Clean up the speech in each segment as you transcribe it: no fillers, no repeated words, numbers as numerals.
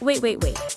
Wait.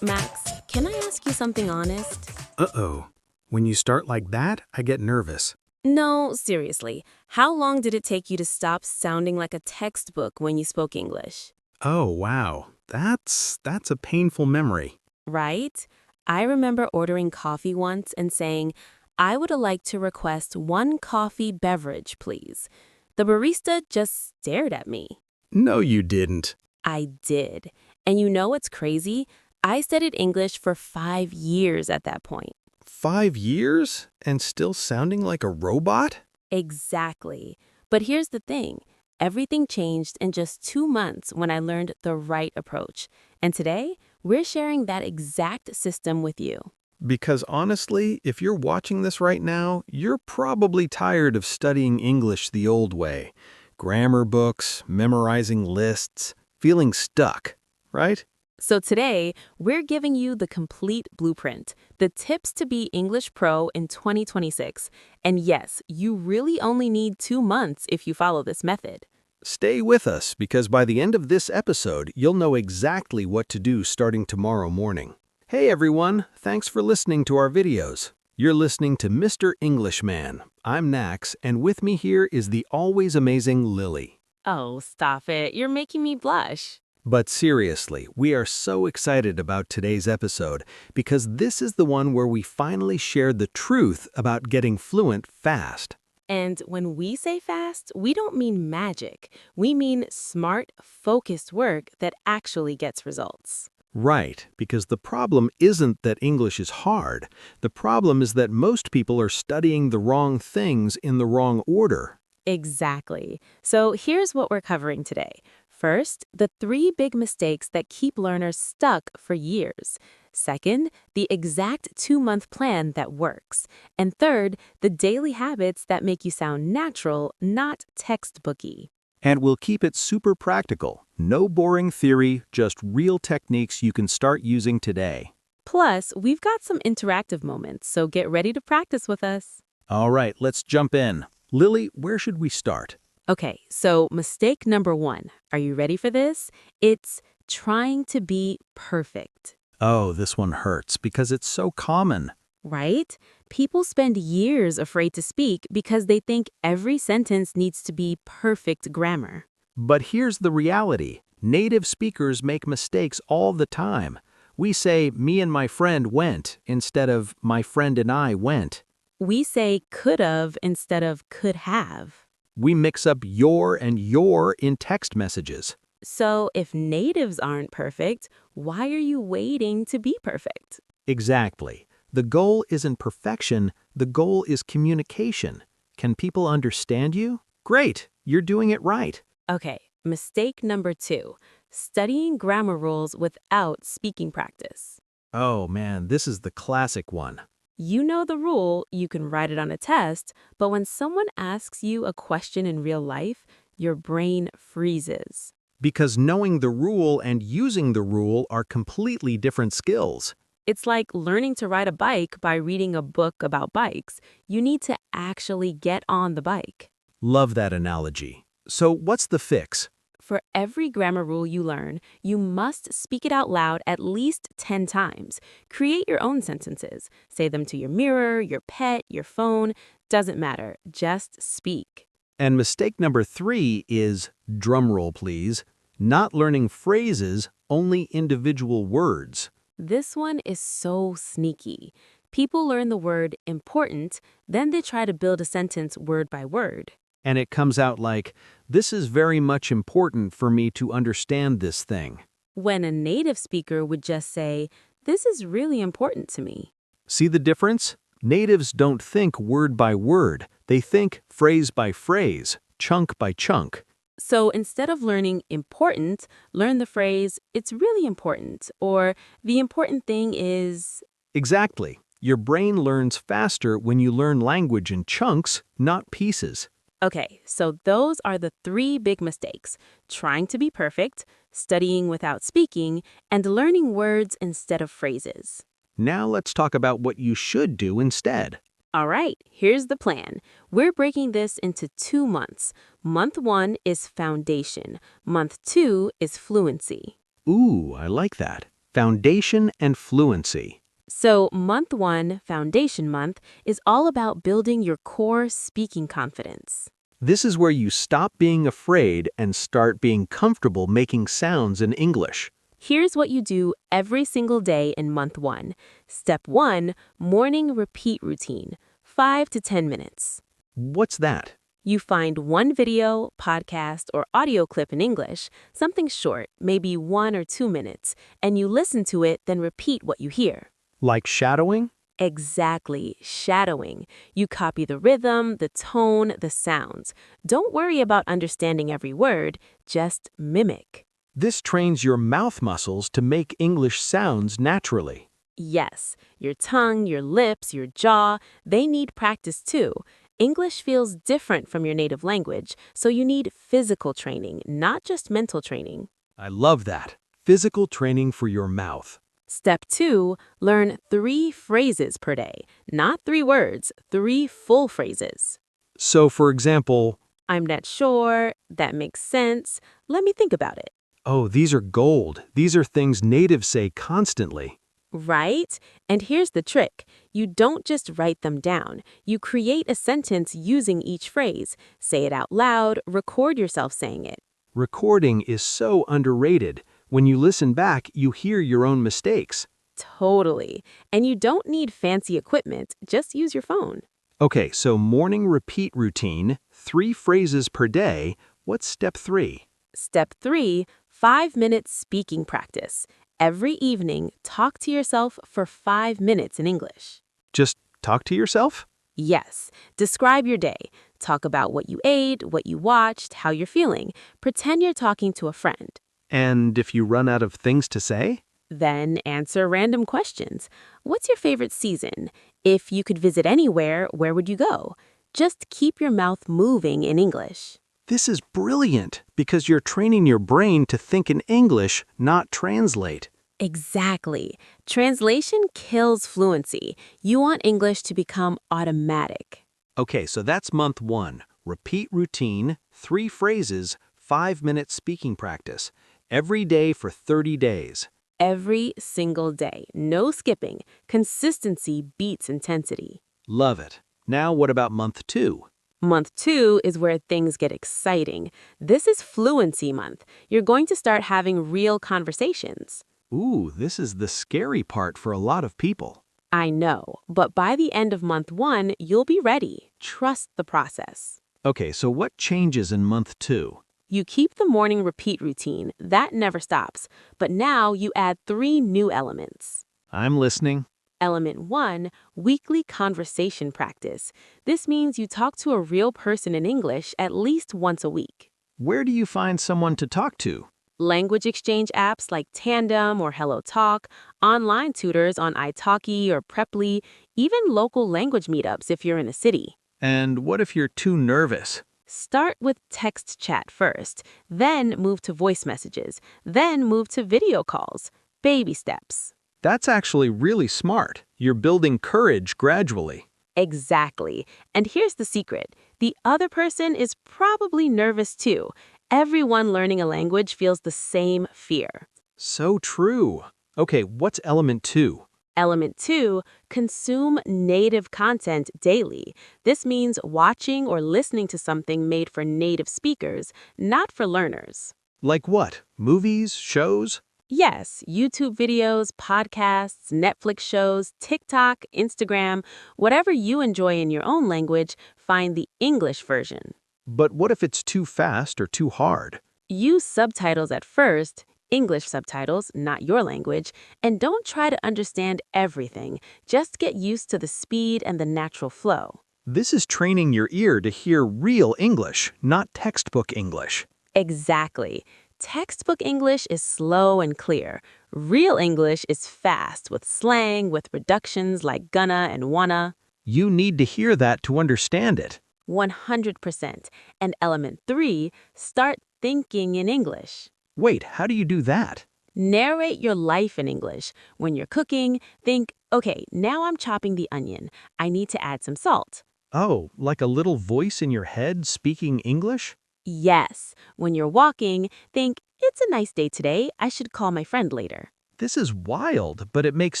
Max, can I ask you something honest? Uh-oh. When you start like that, I get nervous. No, seriously. How long did it take you to stop sounding like a textbook when you spoke English? Oh, wow. That's a painful memory. Right? I remember ordering coffee once and saying, I would like to request one coffee beverage, please. The barista just stared at me. No, you didn't. I did. And you know what's crazy? I studied English for 5 years at that point. 5 years? And still sounding like a robot? Exactly. But here's the thing. Everything changed in just 2 months when I learned the right approach. And today, we're sharing that exact system with you. Because honestly, if you're watching this right now, you're probably tired of studying English the old way. Grammar books, memorizing lists, feeling stuck, right? So today, we're giving you the complete blueprint, the tips to be English Pro in 2026. And yes, you really only need 2 months if you follow this method. Stay with us because by the end of this episode, you'll know exactly what to do starting tomorrow morning. Hey everyone, thanks for listening to our videos. You're listening to Mr. Englishman. I'm Nax, and with me here is the always amazing Lily. Oh, stop it. You're making me blush. But seriously, we are so excited about today's episode because this is the one where we finally shared the truth about getting fluent fast. And when we say fast, we don't mean magic. We mean smart, focused work that actually gets results. Right, because the problem isn't that English is hard. The problem is that most people are studying the wrong things in the wrong order. Exactly. So here's what we're covering today. First, the 3 big mistakes that keep learners stuck for years. Second, the exact 2-month plan that works. And third, the daily habits that make you sound natural, not textbooky. And we'll keep it super practical. No boring theory, just real techniques you can start using today. Plus, we've got some interactive moments, so get ready to practice with us. All right, let's jump in. Lily, where should we start? Okay, so mistake number 1. Are you ready for this? It's trying to be perfect. Oh, this one hurts because it's so common. Right? People spend years afraid to speak because they think every sentence needs to be perfect grammar. But here's the reality. Native speakers make mistakes all the time. We say, me and my friend went, instead of my friend and I went. We say could've instead of could have. We mix up your and your in text messages. So if natives aren't perfect, why are you waiting to be perfect? Exactly. The goal isn't perfection, the goal is communication. Can people understand you? Great, you're doing it right. Okay, mistake number 2. Studying grammar rules without speaking practice. Oh man, this is the classic one. You know the rule, you can write it on a test, but when someone asks you a question in real life, your brain freezes. Because knowing the rule and using the rule are completely different skills. It's like learning to ride a bike by reading a book about bikes. You need to actually get on the bike. Love that analogy. So what's the fix? For every grammar rule you learn, you must speak it out loud at least 10 times. Create your own sentences. Say them to your mirror, your pet, your phone. Doesn't matter. Just speak. And mistake number 3 is, drumroll please, not learning phrases, only individual words. This one is so sneaky. People learn the word important, then they try to build a sentence word by word. And it comes out like, this is very much important for me to understand this thing. When a native speaker would just say, this is really important to me. See the difference? Natives don't think word by word. They think phrase by phrase, chunk by chunk. So instead of learning important, learn the phrase, it's really important, or the important thing is... Exactly. Your brain learns faster when you learn language in chunks, not pieces. Okay, so those are the 3 big mistakes: trying to be perfect, studying without speaking, and learning words instead of phrases. Now let's talk about what you should do instead. All right, here's the plan. We're breaking this into 2 months. Month 1 is Foundation. Month 2 is Fluency. Ooh, I like that. Foundation and Fluency. So, month one, Foundation Month, is all about building your core speaking confidence. This is where you stop being afraid and start being comfortable making sounds in English. Here's what you do every single day in month one. Step one, morning repeat routine, 5 to 10 minutes. What's that? You find one video, podcast, or audio clip in English, something short, maybe 1 or 2 minutes, and you listen to it, then repeat what you hear. Like shadowing? Exactly, shadowing. You copy the rhythm, the tone, the sounds. Don't worry about understanding every word, just mimic. This trains your mouth muscles to make English sounds naturally. Yes, your tongue, your lips, your jaw, they need practice too. English feels different from your native language, so you need physical training, not just mental training. I love that. Physical training for your mouth. Step two, learn 3 phrases per day. Not 3 words, 3 full phrases. So, for example, I'm not sure, that makes sense, let me think about it. oh, these are gold. These are things natives say constantly. Right? And here's the trick. You don't just write them down. You create a sentence using each phrase. Say it out loud, record yourself saying it. Recording is so underrated. When you listen back, you hear your own mistakes. Totally. And you don't need fancy equipment, just use your phone. Okay, so morning repeat routine, 3 phrases per day. What's step 3? Step 3, 5-minute speaking practice. Every evening, talk to yourself for 5 minutes in English. Just talk to yourself? Yes. Describe your day. Talk about what you ate, what you watched, how you're feeling. Pretend you're talking to a friend. And if you run out of things to say? Then answer random questions. What's your favorite season? If you could visit anywhere, where would you go? Just keep your mouth moving in English. This is brilliant because you're training your brain to think in English, not translate. Exactly. Translation kills fluency. You want English to become automatic. Okay, so that's month 1. Repeat routine, 3 phrases, 5-minute speaking practice. Every day for 30 days. Every single day. No skipping. Consistency beats intensity. Love it. Now what about month 2? Month 2 is where things get exciting. This is Fluency Month. You're going to start having real conversations. Ooh, this is the scary part for a lot of people. I know, but by the end of month 1, you'll be ready. Trust the process. Okay, so what changes in month 2? You keep the morning repeat routine. That never stops. But now you add 3 new elements. I'm listening. Element 1, weekly conversation practice. This means you talk to a real person in English at least once a week. Where do you find someone to talk to? Language exchange apps like Tandem or HelloTalk, online tutors on italki or Preply, even local language meetups if you're in a city. And what if you're too nervous? Start with text chat first, then move to voice messages, then move to video calls. Baby steps. That's actually really smart. You're building courage gradually. Exactly. And here's the secret. The other person is probably nervous too. Everyone learning a language feels the same fear. So true. Okay, what's element 2? Element 2, consume native content daily. This means watching or listening to something made for native speakers, not for learners. Like what? Movies? Shows? Yes, YouTube videos, podcasts, Netflix shows, TikTok, Instagram, whatever you enjoy in your own language, find the English version. But what if it's too fast or too hard? Use subtitles at first, English subtitles, not your language, and don't try to understand everything. Just get used to the speed and the natural flow. This is training your ear to hear real English, not textbook English. Exactly. Textbook English is slow and clear. Real English is fast with slang, with reductions like gonna and wanna. You need to hear that to understand it. 100%. And element 3, start thinking in English. Wait, how do you do that? Narrate your life in English. When you're cooking, think, okay, now I'm chopping the onion. I need to add some salt. Oh, like a little voice in your head speaking English? Yes. When you're walking, think, it's a nice day today. I should call my friend later. This is wild, but it makes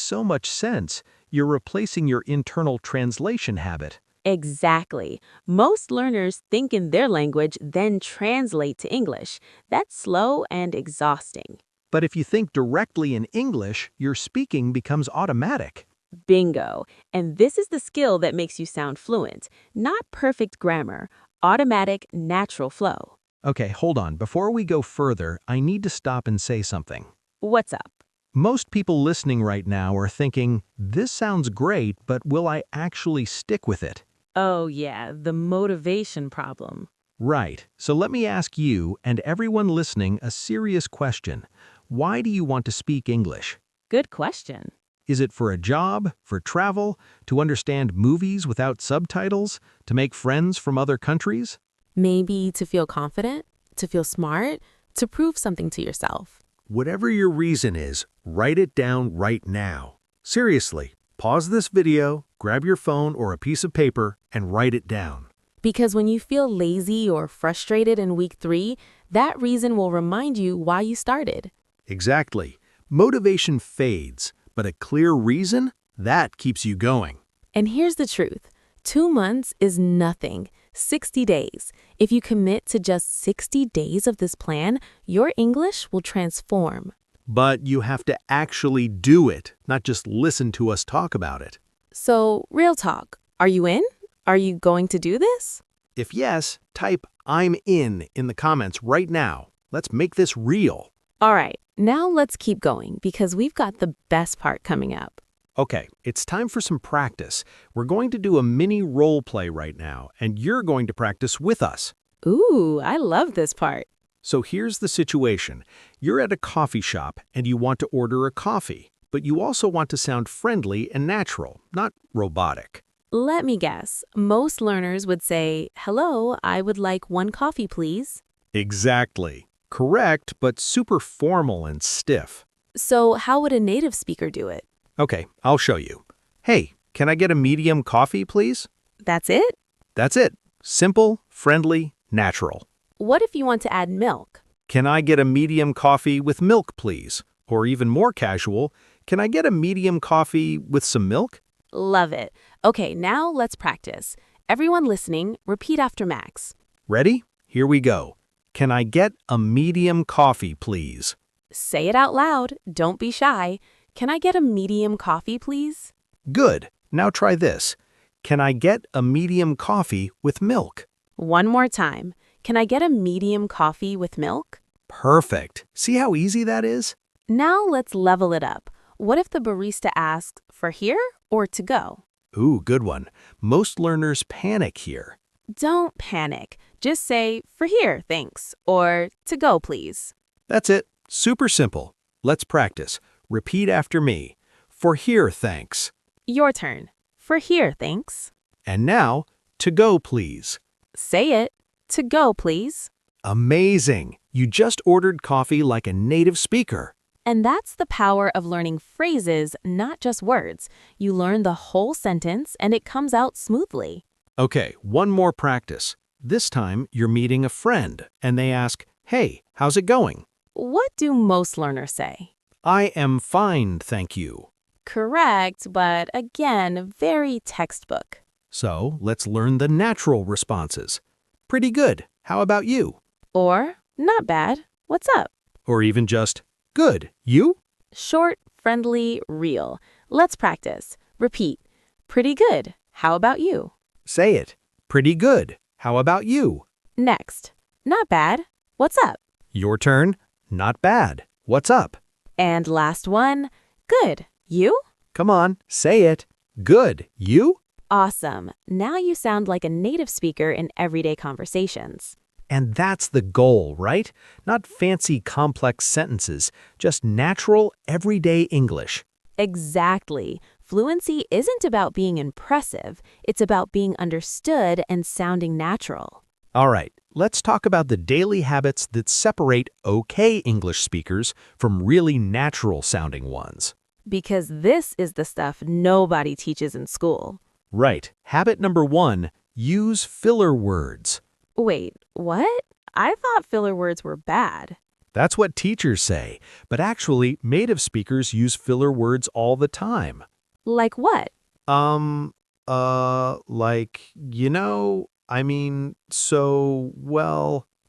so much sense. You're replacing your internal translation habit. Exactly. Most learners think in their language, then translate to English. That's slow and exhausting. But if you think directly in English, your speaking becomes automatic. Bingo. And this is the skill that makes you sound fluent, not perfect grammar, automatic, natural flow. Okay, hold on. Before we go further, I need to stop and say something. What's up? Most people listening right now are thinking, this sounds great, but will I actually stick with it? Oh, yeah, the motivation problem. Right. So let me ask you and everyone listening a serious question. Why do you want to speak English? Good question. Is it for a job, for travel, to understand movies without subtitles, to make friends from other countries? Maybe to feel confident, to feel smart, to prove something to yourself. Whatever your reason is, write it down right now. Seriously, pause this video, grab your phone or a piece of paper, and write it down. Because when you feel lazy or frustrated in week 3, that reason will remind you why you started. Exactly. Motivation fades, but a clear reason, that keeps you going. And here's the truth. 2 months is nothing. 60 days. If you commit to just 60 days of this plan, your English will transform. But you have to actually do it, not just listen to us talk about it. So, real talk. Are you in? Are you going to do this? If yes, type "I'm in" the comments right now. Let's make this real. All right, now let's keep going because we've got the best part coming up. Okay, it's time for some practice. We're going to do a mini role play right now, and you're going to practice with us. Ooh, I love this part. So here's the situation. You're at a coffee shop and you want to order a coffee, but you also want to sound friendly and natural, not robotic. Let me guess. Most learners would say, "Hello, I would like 1 coffee, please." Exactly. Correct, but super formal and stiff. So, how would a native speaker do it? Okay, I'll show you. Hey, can I get a medium coffee, please? That's it? That's it. Simple, friendly, natural. What if you want to add milk? Can I get a medium coffee with milk, please? Or even more casual, can I get a medium coffee with some milk? Love it. Okay, now let's practice. Everyone listening, repeat after Max. Ready? Here we go. Can I get a medium coffee, please? Say it out loud. Don't be shy. Can I get a medium coffee, please? Good. Now try this. Can I get a medium coffee with milk? One more time. Can I get a medium coffee with milk? Perfect. See how easy that is? Now let's level it up. What if the barista asks, for here or to go? Ooh, good one. Most learners panic here. Don't panic. Just say, for here, thanks, or to go, please. That's it. Super simple. Let's practice. Repeat after me. For here, thanks. Your turn. For here, thanks. And now, to go, please. Say it. To go, please. Amazing. You just ordered coffee like a native speaker. And that's the power of learning phrases, not just words. You learn the whole sentence and it comes out smoothly. Okay, one more practice. This time, you're meeting a friend, and they ask, hey, how's it going? What do most learners say? I am fine, thank you. Correct, but again, very textbook. So, let's learn the natural responses. Pretty good. How about you? Or, not bad. What's up? Or even just, good. You? Short, friendly, real. Let's practice. Repeat. Pretty good. How about you? Say it. Pretty good. How about you? Next. Not bad. What's up? Your turn. Not bad. What's up? And last one. Good. You? Come on, say it. Good. You? Awesome. Now you sound like a native speaker in everyday conversations. And that's the goal, right? Not fancy, complex sentences, just natural, everyday English. Exactly. Fluency isn't about being impressive. It's about being understood and sounding natural. All right, let's talk about the daily habits that separate okay English speakers from really natural-sounding ones. Because this is the stuff nobody teaches in school. Right. Habit number 1, use filler words. Wait, what? I thought filler words were bad. That's what teachers say, but actually, native speakers use filler words all the time. Like what? Well,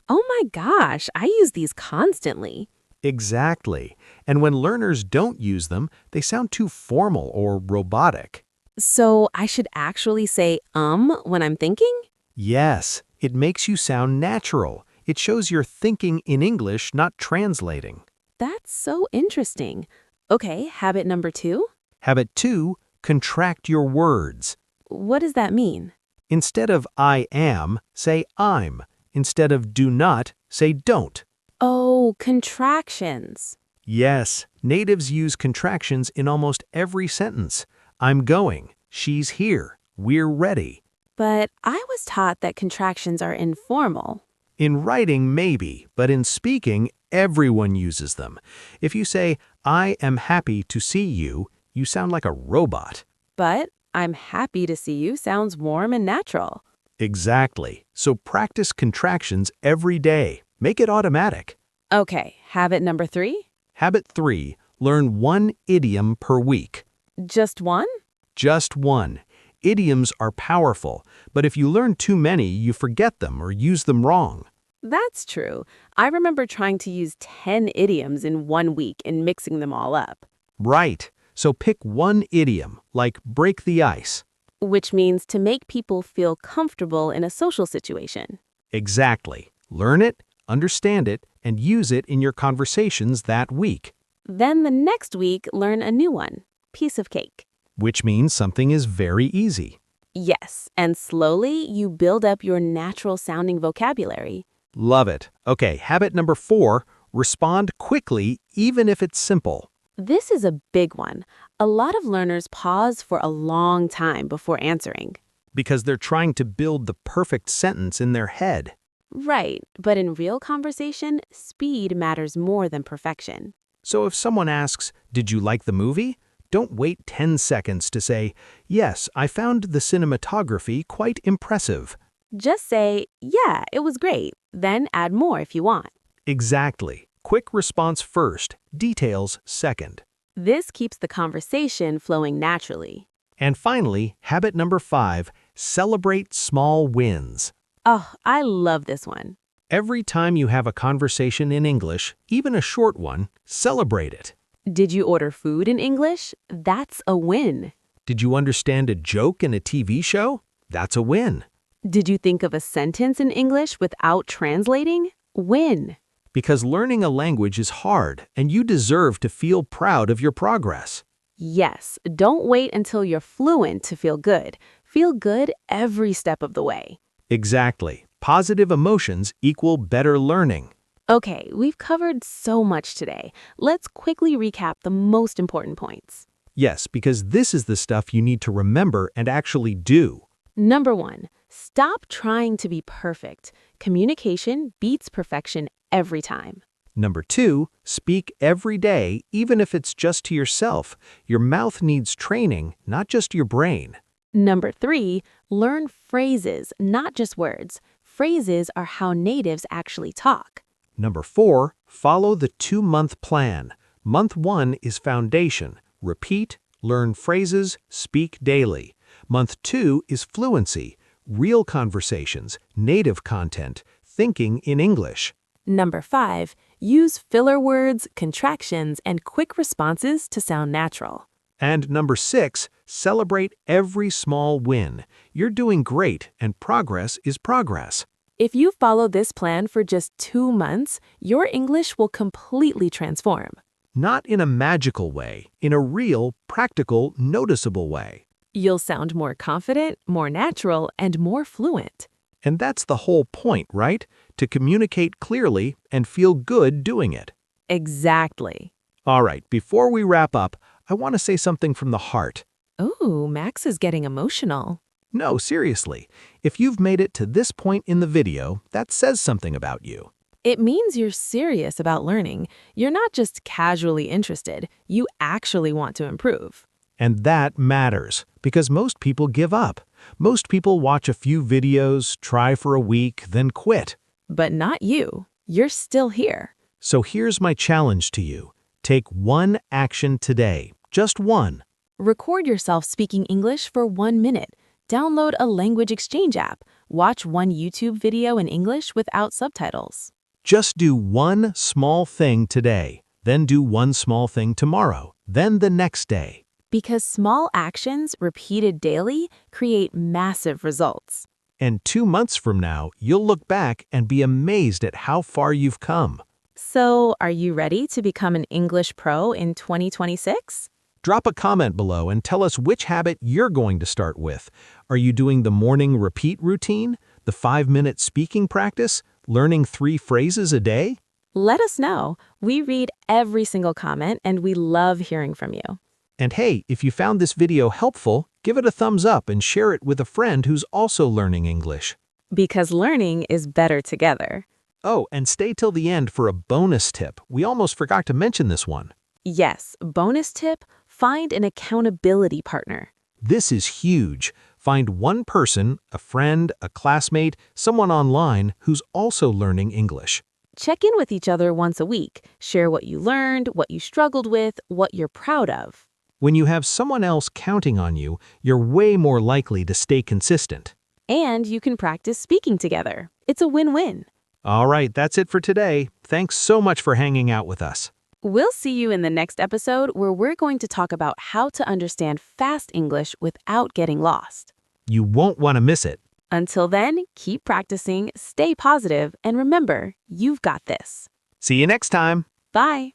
Oh my gosh, I use these constantly. exactly. And when learners don't use them, they sound too formal or robotic. So I should actually say when I'm thinking? Yes, it makes you sound natural. It shows you're thinking in English, not translating. That's so interesting. Okay, habit number 2. Habit 2, contract your words. What does that mean? Instead of I am, say I'm. Instead of do not, say don't. Oh, contractions. Yes, natives use contractions in almost every sentence. I'm going. She's here. We're ready. But I was taught that contractions are informal. In writing, maybe, but in speaking, everyone uses them. If you say, I am happy to see you, you sound like a robot. But I'm happy to see you sounds warm and natural. Exactly. So practice contractions every day. Make it automatic. Okay, habit number 3. Habit 3, learn one idiom per week. Just one? Just one. Idioms are powerful, but if you learn too many, you forget them or use them wrong. That's true. I remember trying to use 10 idioms in 1 week and mixing them all up. Right. So pick one idiom, like break the ice. Which means to make people feel comfortable in a social situation. Exactly. Learn it, understand it, and use it in your conversations that week. Then the next week, learn a new one. Piece of cake. Which means something is very easy. Yes, and slowly you build up your natural sounding vocabulary. Love it. Okay, habit number 4, respond quickly even if it's simple. This is a big one. A lot of learners pause for a long time before answering. Because they're trying to build the perfect sentence in their head. Right, but in real conversation, speed matters more than perfection. So if someone asks, did you like the movie? Don't wait 10 seconds to say, yes, I found the cinematography quite impressive. Just say, yeah, it was great. Then add more if you want. Exactly. Quick response first, details second. This keeps the conversation flowing naturally. And finally, habit number 5, celebrate small wins. Oh, I love this one. Every time you have a conversation in English, even a short one, celebrate it. Did you order food in English? That's a win. Did you understand a joke in a TV show? That's a win. Did you think of a sentence in English without translating? Win. Because learning a language is hard, and you deserve to feel proud of your progress. Yes, don't wait until you're fluent to feel good. Feel good every step of the way. Exactly. Positive emotions equal better learning. Okay, we've covered so much today. Let's quickly recap the most important points. Yes, because this is the stuff you need to remember and actually do. Number 1, stop trying to be perfect. Communication beats perfection every time. Number 2, speak every day, even if it's just to yourself. Your mouth needs training, not just your brain. Number 3, learn phrases, not just words. Phrases are how natives actually talk. Number 4, follow the 2-month plan. Month 1 is foundation. Repeat, learn phrases, speak daily. Month 2 is fluency. Real conversations, native content, thinking in English. Number 5, use filler words, contractions, and quick responses to sound natural. And number 6, celebrate every small win. You're doing great, and progress is progress. If you follow this plan for just 2 months, your English will completely transform. Not in a magical way, in a real, practical, noticeable way. You'll sound more confident, more natural, and more fluent. And that's the whole point, right? To communicate clearly and feel good doing it. Exactly. All right, before we wrap up, I want to say something from the heart. Ooh, Max is getting emotional. No, seriously. If you've made it to this point in the video, that says something about you. It means you're serious about learning. You're not just casually interested. You actually want to improve. And that matters, because most people give up. Most people watch a few videos, try for a week, then quit. But not you. You're still here. So here's my challenge to you. Take one action today, just one. Record yourself speaking English for 1 minute. Download a language exchange app. Watch one YouTube video in English without subtitles. Just do one small thing today, then do one small thing tomorrow, then the next day. Because small actions repeated daily create massive results. And 2 months from now, you'll look back and be amazed at how far you've come. So, are you ready to become an English pro in 2026? Drop a comment below and tell us which habit you're going to start with. Are you doing the morning repeat routine, the 5-minute speaking practice, learning 3 phrases a day? Let us know. We read every single comment and we love hearing from you. And hey, if you found this video helpful, give it a thumbs up and share it with a friend who's also learning English. Because learning is better together. Oh, and stay till the end for a bonus tip. We almost forgot to mention this one. Yes, bonus tip, find an accountability partner. This is huge. Find one person, a friend, a classmate, someone online who's also learning English. Check in with each other once a week. Share what you learned, what you struggled with, what you're proud of. When you have someone else counting on you, you're way more likely to stay consistent. And you can practice speaking together. It's a win-win. All right, that's it for today. Thanks so much for hanging out with us. We'll see you in the next episode where we're going to talk about how to understand fast English without getting lost. You won't want to miss it. Until then, keep practicing, stay positive, and remember, you've got this. See you next time. Bye.